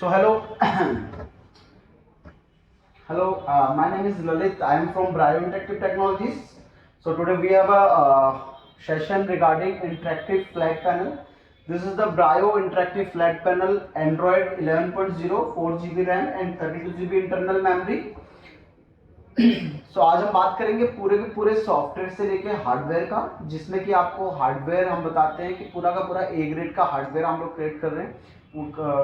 So my name is Lalit. I am from Brio Interactive Technologies. So today we have a session regarding interactive flat panel. This is the Brio interactive flat panel, Android 11.0, 4 GB RAM and 32 GB internal memory. आज हम बात करेंगे पूरे के पूरे software से लेके hardware का, जिसमें कि आपको हार्डवेयर हम बताते हैं कि पूरा का पूरा ए ग्रेड का हार्डवेयर हम लोग क्रिएट कर रहे हैं,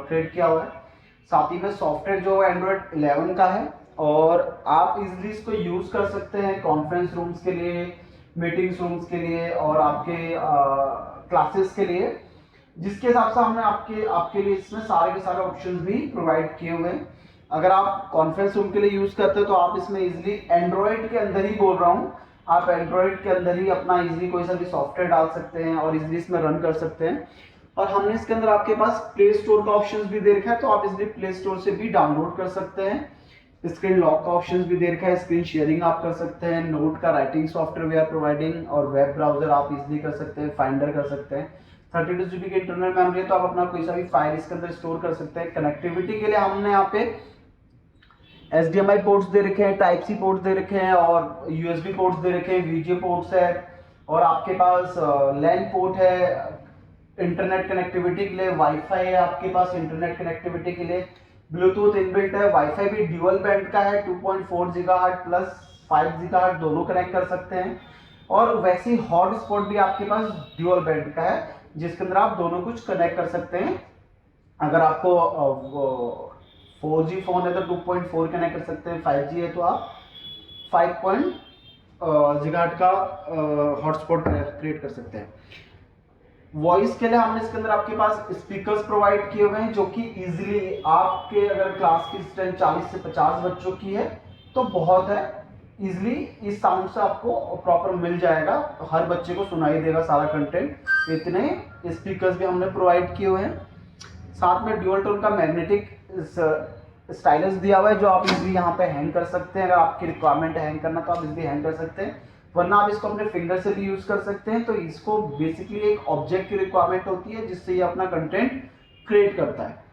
क्रिएट किया हुआ है। साथ ही में सॉफ्टवेयर जो एंड्रॉयड 11 का है और आप इजीली इसको यूज कर सकते हैं कॉन्फ्रेंस रूम्स के लिए, मीटिंग्स रूम्स के लिए और आपके क्लासेस के लिए, जिसके हिसाब से हमने आपके लिए इसमें सारे के सारे ऑप्शंस भी प्रोवाइड किए हुए हैं। अगर आप कॉन्फ्रेंस रूम के लिए यूज करते हो तो आप इसमें इजीली एंड्रॉयड के अंदर ही बोल रहा हूँ, आप एंड्रॉयड के अंदर ही अपना इजीली कोई सा भी सॉफ्टवेयर डाल सकते हैं और इजीली इसमें रन कर सकते हैं। और हमने इसके अंदर आपके पास प्ले स्टोर का ऑप्शन भी दे रखा है, तो आप इजीली प्ले स्टोर से भी डाउनलोड कर सकते हैं। स्क्रीन लॉक का ऑप्शन भी दे रखा है, स्क्रीन शेयरिंग आप कर सकते हैं, नोट का writing software we are providing और वेब ब्राउजर आप इजीली कर सकते हैं, फाइंडर कर सकते हैं। 32 GB की इंटरनल मेमोरी है तो आप अपना कोई सा भी फाइल इसके अंदर स्टोर कर सकते हैं। कनेक्टिविटी के लिए हमने यहाँ पे HDMI पोर्ट्स दे रखे हैं, टाइप सी पोर्ट्स दे रखे हैं और USB पोर्ट्स दे रखे हैं, VGA पोर्ट्स है और आपके पास लैन पोर्ट है इंटरनेट कनेक्टिविटी के लिए, वाईफाई है आपके पास इंटरनेट कनेक्टिविटी के लिए, ब्लूटूथ इनबिल्ट है, वाईफाई भी ड्यूअल बैंड का है, 2.4 GHz प्लस 5 GHz दोनों कनेक्ट कर सकते हैं। और वैसे ही हॉटस्पॉट भी आपके पास ड्यूअल बैंड का है, जिसके अंदर आप दोनों कुछ कनेक्ट कर सकते हैं। अगर आपको 4G फोन है तो 2.4 कनेक्ट कर सकते हैं, 5G है तो आप 5 GHz का हॉटस्पॉट क्रिएट कर सकते हैं। वॉइस के लिए हमने इसके अंदर आपके पास स्पीकर्स प्रोवाइड किए हुए हैं, जो कि इजीली आपके अगर क्लास की स्ट्रेंथ 40 से 50 बच्चों की है तो बहुत है, इजीली इस साउंड से आपको प्रॉपर मिल जाएगा, हर बच्चे को सुनाई देगा सारा कंटेंट। इतने स्पीकर्स भी हमने प्रोवाइड किए हुए हैं। साथ में ड्यूअल टोन का मैग्नेटिक स्टाइलस दिया हुआ है, जो आप इजीली यहाँ पे हैंग कर सकते हैं। अगर आपकी रिक्वायरमेंट है हैंग करना तो आप इजीली हैंग कर सकते हैं, वरना आप इसको अपने फिंगर से भी यूज कर सकते हैं। तो इसको बेसिकली एक ऑब्जेक्ट की रिक्वायरमेंट होती है जिससे ये अपना कंटेंट क्रिएट करता है।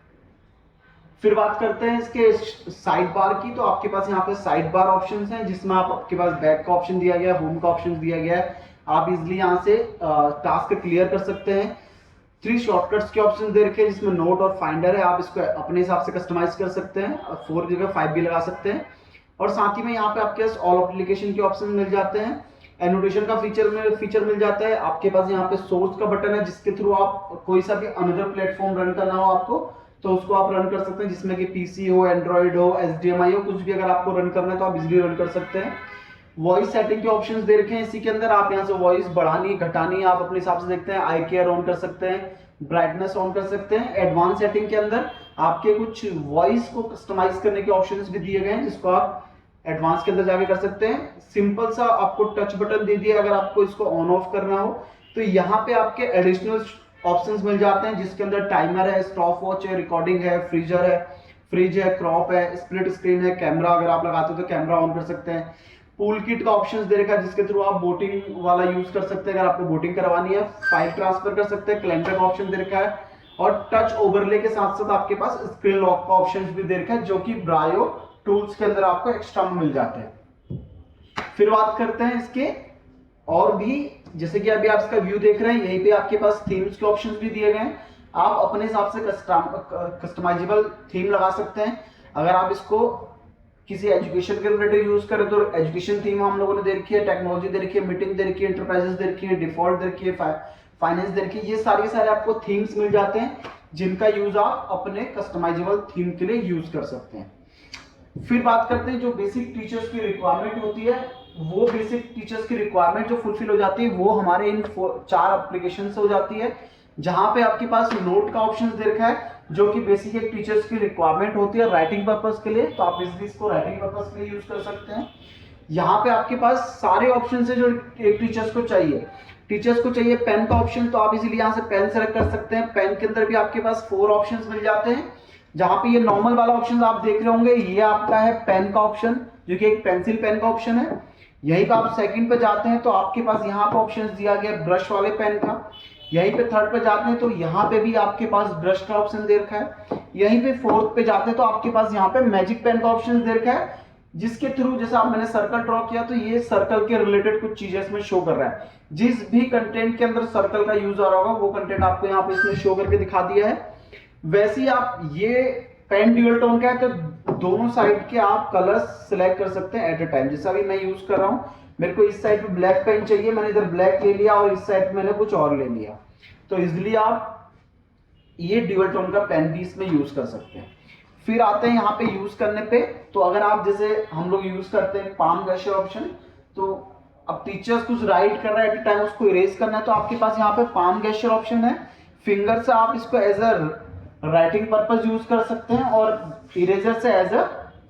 फिर बात करते हैं इसके साइड बार की, तो आपके पास यहाँ पे साइड बार ऑप्शंस हैं, जिसमें आपके पास बैक का ऑप्शन दिया गया है, होम का ऑप्शन दिया गया है। आप इजिली यहाँ से टास्क क्लियर कर सकते हैं। 3 शॉर्टकट्स के ऑप्शन दे रखे हैं, जिसमें नोट और फाइंडर है, आप इसको अपने हिसाब से कस्टमाइज कर सकते हैं, 4 की जगह 5 भी लगा सकते हैं। और साथ ही में यहाँ पे आपके पास ऑल एप्लीकेशन के ऑप्शन मिल जाते हैं, एनोटेशन का फीचर मिल जाता है। आपके पास यहाँ पे सोर्स का बटन है, जिसके थ्रू आप कोई सा भी अनदर प्लेटफॉर्म रन करना हो आपको तो उसको आप रन कर सकते हैं, जिसमें कि PC हो, एंड्रॉइड हो, HDMI हो, कुछ भी अगर आपको रन करना है तो आप इजीली रन कर सकते हैं। वॉइस सेटिंग के ऑप्शंस दे रखे हैं इसी के अंदर, आप यहाँ से वॉइस बढ़ानी घटानी आप अपने हिसाब से देखते हैं। आई केयर ऑन कर सकते हैं, ब्राइटनेस ऑन कर सकते हैं। एडवांस सेटिंग के अंदर आपके कुछ वॉइस को कस्टमाइज करने के ऑप्शंस भी दिए गए हैं, जिसको आप एडवांस के अंदर जाके कर सकते हैं। सिंपल सा आपको टच बटन दे दिया, अगर आपको इसको ऑन ऑफ करना हो तो यहाँ पे आपके एडिशनल ऑप्शंस मिल जाते हैं, जिसके अंदर टाइमर है, स्टॉप वॉच है, रिकॉर्डिंग है, फ्रिज है, क्रॉप है, स्प्लिट स्क्रीन है, कैमरा अगर आप लगाते हो तो कैमरा ऑन कर सकते हैं। पूल किट का ऑप्शन दे रखा है, जिसके थ्रू आप बोटिंग वाला यूज कर सकते हैं, अगर आपको बोटिंग करवानी है। फाइल ट्रांसफर कर सकते हैं, कैलेंडर का ऑप्शन दे रखा है और टच ओवरले के साथ साथ आपके पास स्क्रीन लॉक का ऑप्शन भी दे रखा है, जो कि ब्रायो टूल्स के अंदर आपको एक्स्ट्रा मिल जाते हैं। फिर बात करते हैं इसके और भी, जैसे कि अभी आप इसका व्यू देख रहे हैं, यहीं पे आपके पास थीम्स के ऑप्शंस भी दिए गए हैं। आप अपने हिसाब से कस्टमाइजेबल थीम लगा सकते हैं। अगर आप इसको किसी एजुकेशन के रिलेटेड यूज करें तो एजुकेशन थीम हम लोगों ने दे रखी है, टेक्नोलॉजी दे रखी है, मीटिंग दे रखी है, एंटरप्राइजेस दे रखी है, डिफॉल्ट दे रखी है, फाइनेंस दे रखी है। ये सारे सारे आपको थीम्स मिल जाते हैं, जिनका यूज आप अपने कस्टमाइजेबल थीम के लिए यूज कर सकते हैं। फिर बात करते हैं जो बेसिक टीचर्स की रिक्वायरमेंट होती है, वो बेसिक टीचर्स की रिक्वायरमेंट जो फुलफिल हो जाती है वो हमारे इन 4 एप्लीकेशन से हो जाती है, जहां पे आपके पास नोट का ऑप्शन दे रखा है, जो कि बेसिक एक टीचर्स की रिक्वायरमेंट होती है राइटिंग पर्पस के लिए, तो आप इजीली इसको राइटिंग पर्पस के लिए यूज कर सकते हैं। यहाँ पे आपके पास सारे ऑप्शन है जो एक टीचर्स को चाहिए। टीचर्स को चाहिए पेन का ऑप्शन, तो आप इजीली यहाँ से पेन सेलेक्ट कर सकते हैं। पेन के अंदर भी आपके पास 4 ऑप्शन मिल जाते हैं, जहां पे ये नॉर्मल वाला ऑप्शन आप देख रहे होंगे, ये आपका है पेन का ऑप्शन, जो कि एक पेंसिल पेन का ऑप्शन है। यहीं पे आप सेकंड पे जाते हैं तो आपके पास यहाँ पे ऑप्शन दिया गया ब्रश वाले पेन का। यहीं पे थर्ड पे जाते हैं तो यहाँ पे भी आपके पास ब्रश का ऑप्शन दे रखा है। यहीं पे फोर्थ पे जाते हैं तो आपके पास यहाँ पे मैजिक पेन का ऑप्शन दे रखा है, जिसके थ्रू जैसे आप मैंने सर्कल ड्रॉ किया तो ये सर्कल के रिलेटेड कुछ चीजें इसमें शो कर रहा है। जिस भी कंटेंट के अंदर सर्कल का यूज आ रहा होगा वो कंटेंट आपको यहाँ पे इसमें शो करके दिखा दिया है। वैसे ही आप ये पेन ड्यूअल टोन का है तो दोनों साइड के आप कलर्स सिलेक्ट कर सकते हैं एट अ टाइम। जैसा अभी मैं यूज कर रहा हूँ, मेरे को इस साइड पे ब्लैक पेन चाहिए, मैंने इधर ब्लैक ले लिया और इस साइड पे मैंने कुछ और ले लिया, तो इजिली आप ये ड्यूअल टोन का पेन भी इसमें यूज कर सकते हैं। फिर आते हैं यहाँ पे यूज करने पे, तो अगर आप जैसे हम लोग यूज करते हैं पाम गेस्चर ऑप्शन, तो अब टीचर्स कुछ राइट कर रहा है एट अ टाइम, उसको इरेज करना है तो आपके पास यहाँ पे पाम गेस्चर ऑप्शन है। फिंगर से आप इसको as a writing purpose use कर सकते हैं और इरेजर से as a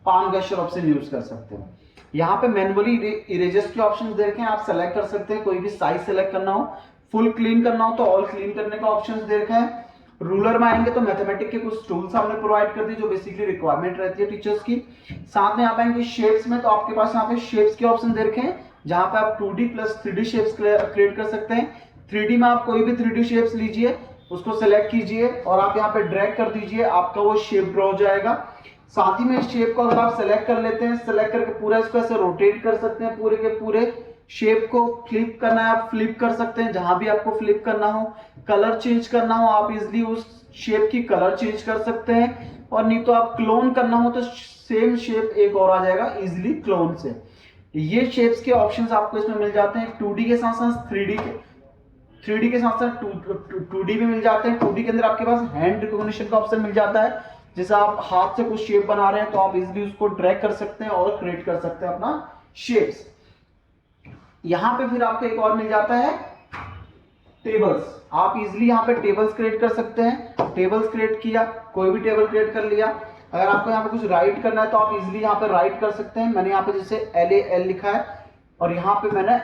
palm gesture option use कर सकते हैं। यहाँ पे मैनुअली इरेजर्स के ऑप्शन दे रखे हैं, आप सेलेक्ट कर सकते हैं, कोई भी साइज सेलेक्ट करना हो, फुल क्लीन करना हो तो ऑल क्लीन करने का ऑप्शन दे रखा है। रूलर में आएंगे तो मैथमेटिक के कुछ टूल्स हमने प्रोवाइड कर दी जो बेसिकली रिक्वायरमेंट रहती है टीचर्स की। साथ में आप आएंगे शेप्स में, तो आपके पास यहाँ पे शेप्स के ऑप्शन दे रखे हैं, जहां पे आप 2D plus 3D shapes create कर सकते हैं। 3D में आप कोई भी 3D शेप्स लीजिए, उसको सेलेक्ट कीजिए और आप यहाँ पे ड्रैग कर दीजिए, आपका वो शेप ड्रॉ हो जाएगा। साथ ही में इस शेप को अगर आप सेलेक्ट कर लेते हैं, सेलेक्ट करके पूरा इसको ऐसे रोटेट कर सकते हैं, पूरे के पूरे शेप को फ्लिप करना है आप फ्लिप कर सकते हैं, जहां भी आपको फ्लिप करना हो। कलर चेंज करना हो आप इजिली उस शेप की कलर चेंज कर सकते हैं, और नहीं तो आप क्लोन करना हो तो सेम शेप एक और आ जाएगा इजिली क्लोन से। ये शेप्स के ऑप्शंस आपको इसमें मिल जाते हैं 2D के साथ साथ 3D के साथ साथ 2D भी मिल जाते हैं। 2D के अंदर आपके पास हैंड रिकॉग्निशन का ऑप्शन मिल जाता है, जैसे आप हाथ से कुछ शेप बना रहे हैं तो आप इजिली उसको ड्रैग कर सकते हैं और क्रिएट कर सकते हैं अपना शेप्स। यहां पे फिर आपको एक और मिल जाता है टेबल्स, आप इजिली यहाँ पे टेबल्स क्रिएट कर सकते हैं। टेबल्स क्रिएट किया, कोई भी टेबल क्रिएट कर लिया, अगर आपको यहाँ पे कुछ राइट करना है तो आप इजिली यहाँ पे राइट कर सकते हैं। मैंने यहाँ पे जैसे LAL लिखा है और यहाँ पे मैंने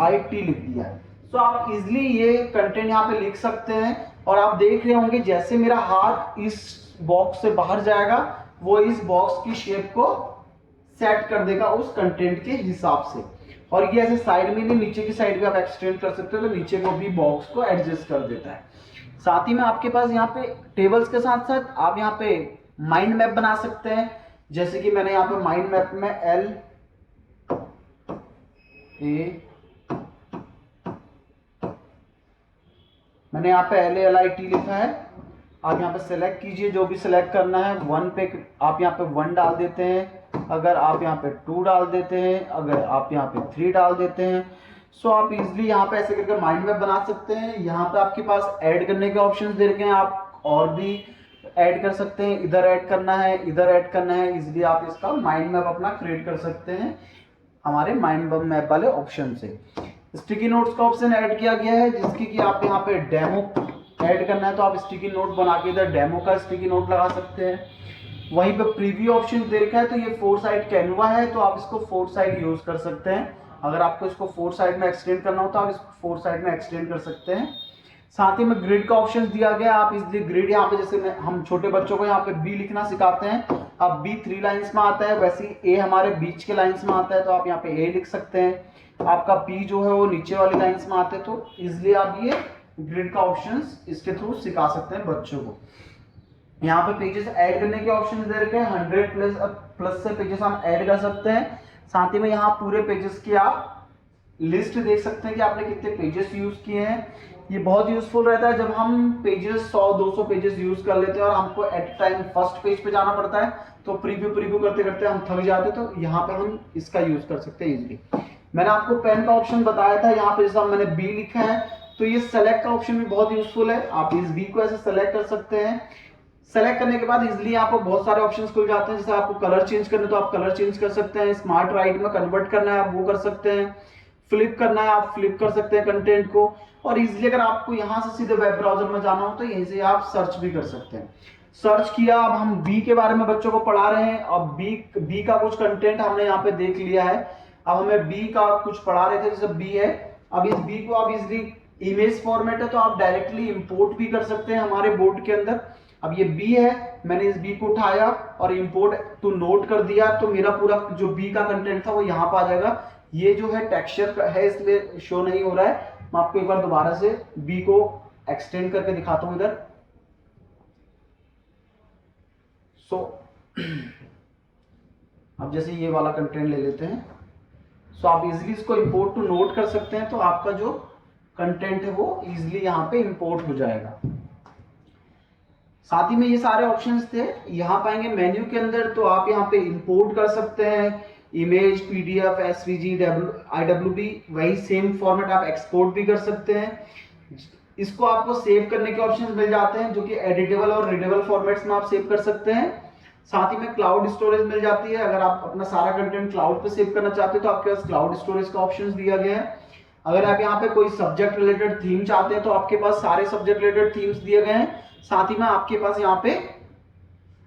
IT लिख दिया है, सो आप इजिली ये कंटेंट यहाँ पे लिख सकते हैं। और आप देख रहे होंगे जैसे मेरा हाथ इस बॉक्स से बाहर जाएगा वो इस बॉक्स की शेप को सेट कर देगा उस कंटेंट के हिसाब से। और ये ऐसे साइड में नहीं, नीचे की साइड भी आप एक्सटेंड कर सकते हो तो नीचे को भी बॉक्स को एडजस्ट कर देता है। साथ ही में आपके पास यहाँ पे टेबल्स के साथ साथ आप यहाँ पे माइंड मैप बना सकते हैं, जैसे कि मैंने यहाँ पे माइंड मैप में मैंने यहाँ पे LALIT लिखा है। आप यहाँ पे सेलेक्ट कीजिए जो भी सिलेक्ट करना है। 1 पे आप यहाँ पे 1 डाल देते हैं, अगर आप यहाँ पे 2 डाल देते हैं, अगर आप यहाँ पे 3 डाल देते हैं, सो आप इजिली यहाँ पे ऐसे करके माइंड मैप बना सकते हैं। यहाँ पे आपके पास ऐड करने के ऑप्शंस दे रखे हैं, आप और भी ऐड कर सकते हैं, इधर ऐड करना है, इधर ऐड करना है, इजिली आप इसका माइंड मैप अपना क्रिएट कर सकते हैं हमारे माइंड मैप वाले ऑप्शन से। स्टिकी नोट्स का ऑप्शन ऐड किया गया है, जिसकी कि आप यहाँ पे डेमो ऐड करना है तो आप स्टिकी नोट बना के इधर डेमो का स्टिकी नोट लगा सकते हैं। वहीं पे प्रीव्यू ऑप्शन दे रखा है, तो ये 4 साइड कैनवा है तो आप इसको 4 साइड यूज कर सकते हैं। अगर आपको इसको 4 साइड में एक्सटेंड करना हो तो आप इसको 4 साइड में एक्सटेंड कर सकते हैं। साथ ही में ग्रिड का ऑप्शन दिया गया, आप इसलिए ग्रिड यहाँ पे जैसे हम छोटे बच्चों को यहाँ पे बी लिखना सिखाते हैं, अब बी 3 लाइंस में आता है, वैसे ही ए हमारे बीच के लाइंस में आता है तो आप यहाँ पे ए लिख सकते हैं। आपका पी जो है वो नीचे वाली लाइंस में आते हैं, तो इसलिए आप ये ग्रिड का ऑप्शंस इसके थ्रू सिखा सकते हैं बच्चों को। यहाँ पे पेजेस ऐड करने के ऑप्शन दे रखे हैं, 100 प्लस से पेजेस हम ऐड कर सकते हैं। साथ ही में यहाँ पूरे पेजेस की आप लिस्ट देख सकते हैं कि आपने कितने पेजेस यूज किए हैं। ये बहुत यूजफुल रहता है जब हम पेजेस 100-200 पेजेस यूज कर लेते हैं और हमको एट टाइम फर्स्ट पेज पे जाना पड़ता है, तो प्रीव्यू करते करते हम थक जाते हैं, तो यहाँ पे हम इसका यूज कर सकते हैं इजीली। मैंने आपको पेन का ऑप्शन बताया था, यहाँ पे जैसा मैंने बी लिखा है तो ये सेलेक्ट का ऑप्शन भी बहुत यूजफुल है, आप इस बी को ऐसे सेलेक्ट कर सकते हैं। सेलेक्ट करने के बाद इजिली आपको बहुत सारे ऑप्शंस खुल जाते हैं, जैसे आपको कलर चेंज करना है तो आप कलर चेंज कर सकते हैं, स्मार्ट राइट में कन्वर्ट करना है आप वो कर सकते हैं, फ्लिप करना है आप फ्लिप कर सकते हैं कंटेंट को, और इजिली अगर आपको यहाँ से सीधे वेब ब्राउजर में जाना हो तो यहीं से आप सर्च भी कर सकते हैं। सर्च किया, अब हम बी के बारे में बच्चों को पढ़ा रहे हैं, अब बी का कुछ कंटेंट हमने यहाँ पे देख लिया है, अब हमें बी का कुछ पढ़ा रहे थे, जैसे बी है, अब इस बी को आप इजिली इमेज फॉर्मेट है तो आप डायरेक्टली इंपोर्ट भी कर सकते हैं हमारे बोर्ड के अंदर। अब ये बी है, मैंने इस बी को उठाया और इंपोर्ट टू नोट कर दिया, तो मेरा पूरा जो बी का कंटेंट था वो यहाँ पर आ जाएगा। ये जो है टेक्सचर है इसलिए शो नहीं हो रहा है, मैं आपको एक बार दोबारा से बी को एक्सटेंड करके दिखाता हूँ इधर। सो अब जैसे ये वाला कंटेंट ले लेते हैं, सो आप इजीली इसको इंपोर्ट टू नोट कर सकते हैं, तो आपका जो कंटेंट है वो इजीली यहाँ पे इंपोर्ट हो जाएगा। साथ ही में ये सारे ऑप्शंस थे, यहाँ पाएंगे मेन्यू के अंदर, तो आप यहाँ पे इंपोर्ट कर सकते हैं इमेज, पीडीएफ, एसवीजी, आईडब्ल्यूबी, वही सेम फॉर्मेट आप एक्सपोर्ट भी कर सकते हैं। इसको आपको सेव करने के ऑप्शंस मिल जाते हैं, जो कि एडिटेबल और रीडेबल फॉर्मेट्स में आप सेव कर सकते हैं। साथ ही में क्लाउड स्टोरेज मिल जाती है, अगर आप अपना सारा कंटेंट क्लाउड पे सेव करना चाहते हैं तो आपके पास क्लाउड स्टोरेज का ऑप्शन दिया गया है। अगर आप यहाँ पे कोई सब्जेक्ट रिलेटेड थीम चाहते हैं तो आपके पास सारे सब्जेक्ट रिलेटेड थीम्स दिए गए हैं। साथ ही में आपके पास यहाँ पे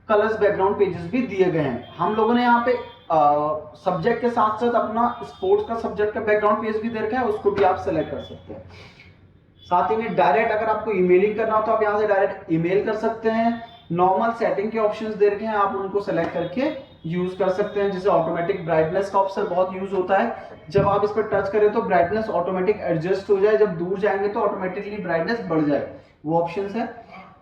कलर्स बैकग्राउंड पेजेस भी दिए गए हैं। हम लोगों ने यहाँ पे सब्जेक्ट के साथ साथ अपना स्पोर्ट्स का सब्जेक्ट का बैकग्राउंड पेज भी दे रखा है, उसको भी आप सेलेक्ट कर सकते हैं। साथ ही में डायरेक्ट अगर आपको ईमेलिंग करना हो तो आप यहाँ से डायरेक्ट ईमेल कर सकते हैं। नॉर्मल सेटिंग के ऑप्शंस दे रखे हैं, आप उनको सेलेक्ट करके यूज कर सकते हैं। जैसे ऑटोमेटिक ब्राइटनेस का ऑप्शन बहुत यूज होता है, जब आप इस पर टच करें तो ब्राइटनेस ऑटोमेटिक एडजस्ट हो जाए, जब दूर जाएंगे तो ऑटोमेटिकली ब्राइटनेस बढ़ जाए, वो ऑप्शन है।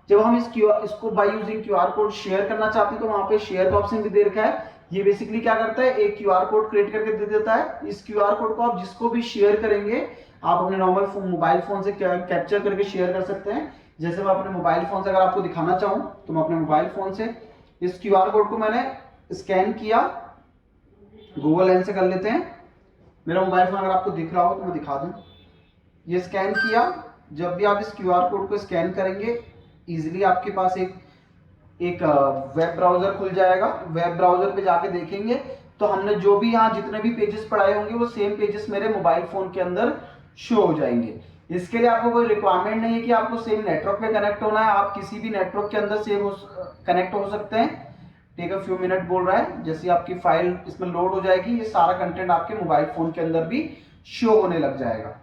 जब हम इसको by using QR code share करना चाहते हैं तो वहां पे शेयर का ऑप्शन भी दे रखा है। ये बेसिकली क्या करता है, एक क्यूआर कोड क्रिएट करके दे देता है। इस क्यूआर कोड को आप जिसको भी शेयर करेंगे, आप अपने नॉर्मल मोबाइल फोन से कैप्चर करके शेयर कर सकते हैं। जैसे मैं अपने मोबाइल फोन से अगर आपको दिखाना चाहूँ तो मैं अपने मोबाइल फोन से इस क्यूआर कोड को मैंने स्कैन किया, गूगल लेंस से कर लेते हैं। मेरा मोबाइल फोन अगर आपको दिख रहा हो तो मैं दिखा दूं, ये स्कैन किया। जब भी आप इस क्यूआर कोड को स्कैन करेंगे, इजीली आपके पास एक वेब ब्राउजर खुल जाएगा। वेब ब्राउजर पे जाके देखेंगे तो हमने जो भी यहाँ जितने भी पेजेस पढ़ाए होंगे वो सेम पेजेस मेरे मोबाइल फोन के अंदर शो हो जाएंगे। इसके लिए आपको कोई रिक्वायरमेंट नहीं है कि आपको सेम नेटवर्क पे कनेक्ट होना है, आप किसी भी नेटवर्क के अंदर सेम कनेक्ट हो सकते हैं। टेक अ फ्यू मिनट बोल रहा है, जैसे आपकी फाइल इसमें लोड हो जाएगी, ये सारा कंटेंट आपके मोबाइल फोन के अंदर भी शो होने लग जाएगा।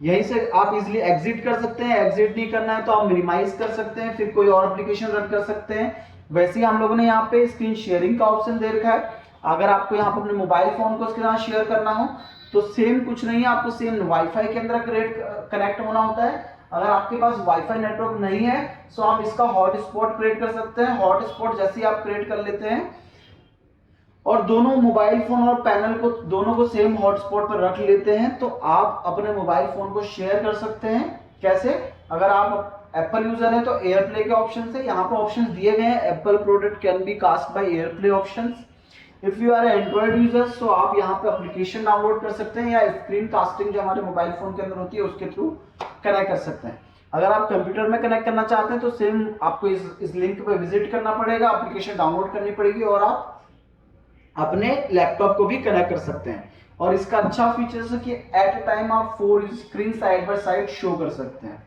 यहीं से आप इजीली एग्जिट कर सकते हैं। एग्जिट नहीं करना है तो आप मिनिमाइज कर सकते हैं, फिर कोई और एप्लीकेशन रन कर सकते हैं। वैसे ही हम लोगों ने यहाँ पे स्क्रीन शेयरिंग का ऑप्शन दे रखा है। अगर आपको यहाँ पे अपने मोबाइल फोन को इसके साथ शेयर करना हो तो सेम कुछ नहीं है, आपको सेम वाईफाई के अंदर कनेक्ट होना होता है। अगर आपके पास वाईफाई नेटवर्क नहीं है तो आप इसका हॉटस्पॉट क्रिएट कर सकते हैं। हॉटस्पॉट जैसे ही आप क्रिएट कर लेते हैं और दोनों मोबाइल फोन और पैनल को दोनों को सेम हॉटस्पॉट पर रख लेते हैं तो आप अपने मोबाइल फोन को शेयर कर सकते हैं। कैसे? अगर आप एप्पल यूजर है तो एयरप्ले के ऑप्शन से यहाँ पर ऑप्शन दिए गए हैं, Apple product can be cast by AirPlay options. If you are Android users तो आप यहाँ पे एप्लीकेशन डाउनलोड कर सकते हैं या स्क्रीन कास्टिंग जो हमारे मोबाइल फोन के अंदर होती है उसके थ्रू कनेक्ट कर सकते हैं। अगर आप कंप्यूटर में कनेक्ट करना चाहते हैं तो सेम आपको इस लिंक पे विजिट करना पड़ेगा, एप्लीकेशन डाउनलोड करनी पड़ेगी और आप अपने लैपटॉप को भी कनेक्ट कर सकते हैं। और इसका अच्छा फीचर है कि एट अ टाइम आप 4 screen side by side show कर सकते हैं।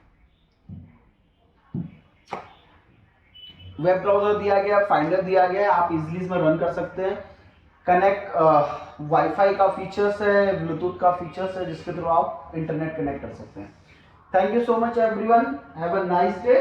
वेब ब्राउजर दिया गया, फाइंडर दिया गया, आप इजीली इसमें रन कर सकते हैं। कनेक्ट वाईफाई का फीचर्स है, ब्लूटूथ का फीचर्स है जिसके थ्रू आप इंटरनेट कनेक्ट कर सकते हैं। Thank you so much everyone, have a nice day.